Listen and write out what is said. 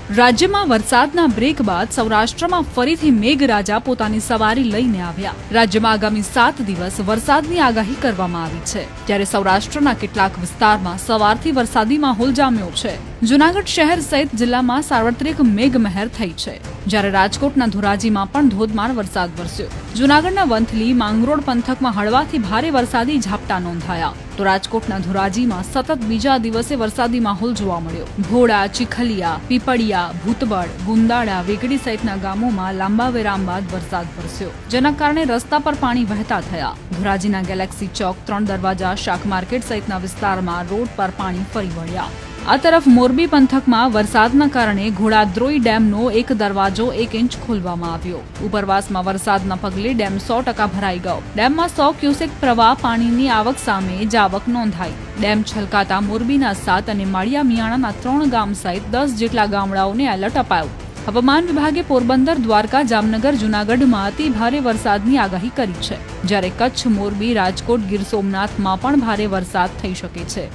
રાજ્યમાં વરસાદના બ્રેક બાદ સૌરાષ્ટ્રમાં ફરીથી મેઘરાજા પોતાની સવારી લઈને આવ્યા। રાજ્યમાં આગામી 7 દિવસ વરસાદની આગાહી કરવામાં આવી છે, ત્યારે સૌરાષ્ટ્રના કેટલાક વિસ્તારમાં સવારથી વરસાદી માહોલ જામ્યો છે। જૂનાગઢ શહેર સહિત જિલ્લામાં સાર્વત્રિક મેઘમહેર થઈ છે, જ્યારે રાજકોટના ધોરાજીમાં પણ ધોધમાર વરસાદ વરસ્યો। જૂનાગઢના વંથલી માંગરોળ પંથકમાં હળવાથી ભારે વરસાદી ઝાપટા નોંધાયા, તો રાજકોટના ધોરાજીમાં સતત બીજા દિવસે વરસાદી માહોલ જોવા મળ્યો। ભોળા, ચીખલિયા, પીપળિયા, ભૂતબળ, ગુંદાળા, વેગડી સહિતના ગામોમાં લાંબા વિરામ બાદ વરસાદ વરસ્યો, જેના કારણે રસ્તા પર પાણી વહેતા થયા। ધોરાજીના ગેલેક્સી ચોક, 3 દરવાજા, શાક માર્કેટ સહિતના વિસ્તારમાં રોડ પર પાણી ફરી વળ્યા। આ તરફ મોરબી પંથકમાં વરસાદના કારણે ઘોડાદ્રોઈ ડેમનો એક દરવાજો 1 ઇંચ ખોલવામાં આવ્યો। ઉપરવાસમાં વરસાદના પગલે ડેમ 100% ભરાઈ ગયો। ડેમમાં 100 ક્યુસેક પ્રવાહ પાણીની આવક સામે જ આવક નોંધાઈ। ડેમ છલકાતા મોરબીના 7 અને માળિયા મિયાણાના 3 ગામ સહિત 10 જેટલા ગામડાઓને એલર્ટ અપાયું। હવામાન વિભાગે પોરબંદર, દ્વારકા, જામનગર, જૂનાગઢમાં અતિ ભારે વરસાદની આગાહી કરી છે, જ્યારે કચ્છ, મોરબી, રાજકોટ, ગીર સોમનાથમાં પણ ભારે વરસાદ થઈ શકે છે।